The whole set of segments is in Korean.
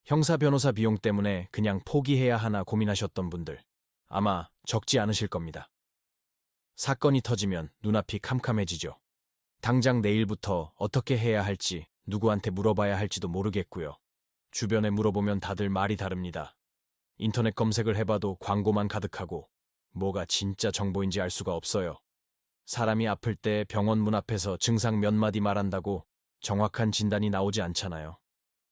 형사 변호사 비용 때문에 그냥 포기해야 하나 고민하셨던 분들 아마 적지 않으실 겁니다. 사건이 터지면 눈앞이 캄캄해지죠. 당장 내일부터 어떻게 해야 할지, 누구한테 물어봐야 할지도 모르겠고요. 주변에 물어보면 다들 말이 다릅니다. 인터넷 검색을 해봐도 광고만 가득하고 뭐가 진짜 정보인지 알 수가 없어요. 사람이 아플 때 병원 문 앞에서 증상 몇 마디 말한다고 정확한 진단이 나오지 않잖아요.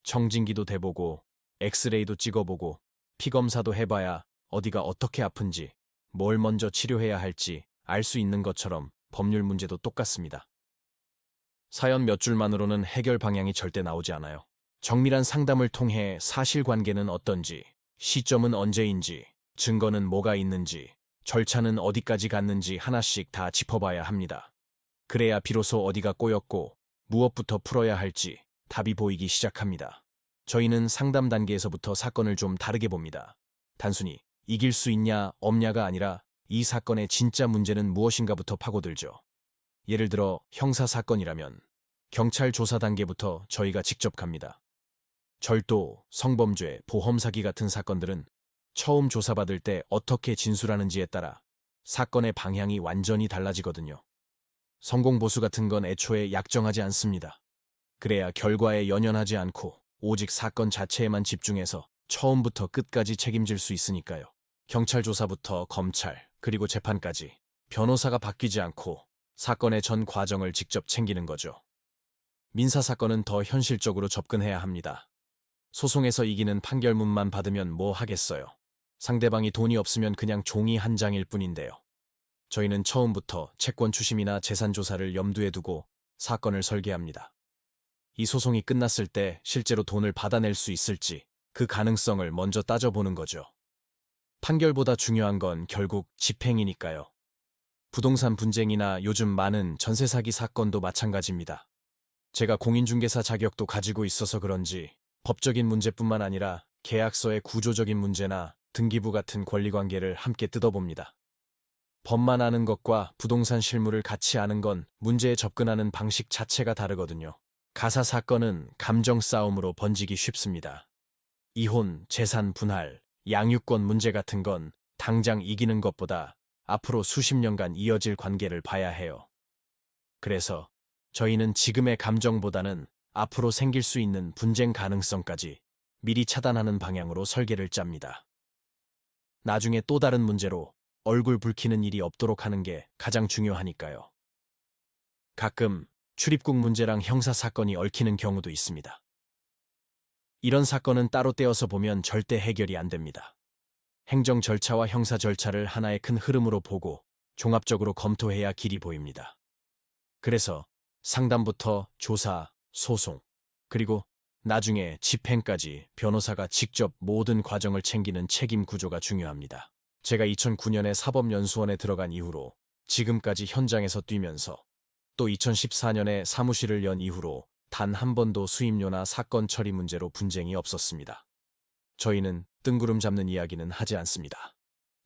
청진기도 대보고 엑스레이도 찍어보고 피검사도 해봐야 어디가 어떻게 아픈지, 뭘 먼저 치료해야 할지 알 수 있는 것처럼 법률 문제도 똑같습니다. 사연 몇 줄만으로는 해결 방향이 절대 나오지 않아요. 정밀한 상담을 통해 사실관계는 어떤지, 시점은 언제인지, 증거는 뭐가 있는지, 절차는 어디까지 갔는지 하나씩 다 짚어봐야 합니다. 그래야 비로소 어디가 꼬였고 무엇부터 풀어야 할지 답이 보이기 시작합니다. 저희는 상담 단계에서부터 사건을 좀 다르게 봅니다. 단순히 이길 수 있냐 없냐가 아니라 이 사건의 진짜 문제는 무엇인가부터 파고들죠. 예를 들어 형사 사건이라면 경찰 조사 단계부터 저희가 직접 갑니다. 절도, 성범죄, 보험 사기 같은 사건들은 처음 조사받을 때 어떻게 진술하는지에 따라 사건의 방향이 완전히 달라지거든요. 성공보수 같은 건 애초에 약정하지 않습니다. 그래야 결과에 연연하지 않고 오직 사건 자체에만 집중해서 처음부터 끝까지 책임질 수 있으니까요. 경찰 조사부터 검찰, 그리고 재판까지 변호사가 바뀌지 않고 사건의 전 과정을 직접 챙기는 거죠. 민사사건은 더 현실적으로 접근해야 합니다. 소송에서 이기는 판결문만 받으면 뭐 하겠어요. 상대방이 돈이 없으면 그냥 종이 한 장일 뿐인데요. 저희는 처음부터 채권 추심이나 재산 조사를 염두에 두고 사건을 설계합니다. 이 소송이 끝났을 때 실제로 돈을 받아낼 수 있을지 그 가능성을 먼저 따져보는 거죠. 판결보다 중요한 건 결국 집행이니까요. 부동산 분쟁이나 요즘 많은 전세 사기 사건도 마찬가지입니다. 제가 공인중개사 자격도 가지고 있어서 그런지 법적인 문제뿐만 아니라 계약서의 구조적인 문제나 등기부 같은 권리관계를 함께 뜯어봅니다. 법만 아는 것과 부동산 실물을 같이 아는 건 문제에 접근하는 방식 자체가 다르거든요. 가사 사건은 감정 싸움으로 번지기 쉽습니다. 이혼, 재산 분할, 양육권 문제 같은 건 당장 이기는 것보다 앞으로 수십 년간 이어질 관계를 봐야 해요. 그래서 저희는 지금의 감정보다는 앞으로 생길 수 있는 분쟁 가능성까지 미리 차단하는 방향으로 설계를 짭니다. 나중에 또 다른 문제로 얼굴 붉히는 일이 없도록 하는 게 가장 중요하니까요. 가끔 출입국 문제랑 형사 사건이 얽히는 경우도 있습니다. 이런 사건은 따로 떼어서 보면 절대 해결이 안 됩니다. 행정 절차와 형사 절차를 하나의 큰 흐름으로 보고 종합적으로 검토해야 길이 보입니다. 그래서 상담부터 조사, 소송, 그리고 나중에 집행까지 변호사가 직접 모든 과정을 챙기는 책임 구조가 중요합니다. 제가 2009년에 사법연수원에 들어간 이후로 지금까지 현장에서 뛰면서 또 2014년에 사무실을 연 이후로 단 한 번도 수임료나 사건 처리 문제로 분쟁이 없었습니다. 저희는 뜬구름 잡는 이야기는 하지 않습니다.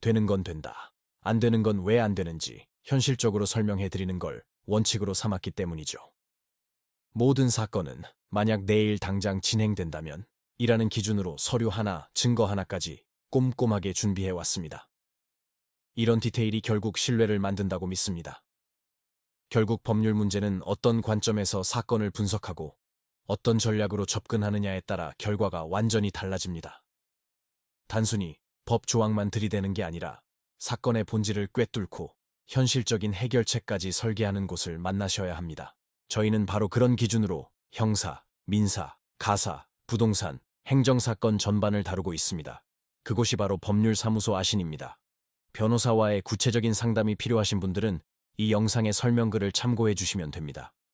되는 건 된다. 안 되는 건 왜 안 되는지 현실적으로 설명해 드리는 걸 원칙으로 삼았기 때문이죠. 모든 사건은 만약 내일 당장 진행된다면 이라는 기준으로 서류 하나, 증거 하나까지 꼼꼼하게 준비해 왔습니다. 이런 디테일이 결국 신뢰를 만든다고 믿습니다. 결국 법률 문제는 어떤 관점에서 사건을 분석하고 어떤 전략으로 접근하느냐에 따라 결과가 완전히 달라집니다. 단순히 법 조항만 들이대는 게 아니라 사건의 본질을 꿰뚫고 현실적인 해결책까지 설계하는 곳을 만나셔야 합니다. 저희는 바로 그런 기준으로 형사, 민사, 가사, 부동산, 행정사건 전반을 다루고 있습니다. 그곳이 바로 법률사무소 아신입니다. 변호사와의 구체적인 상담이 필요하신 분들은 이 영상의 설명글을 참고해 주시면 됩니다.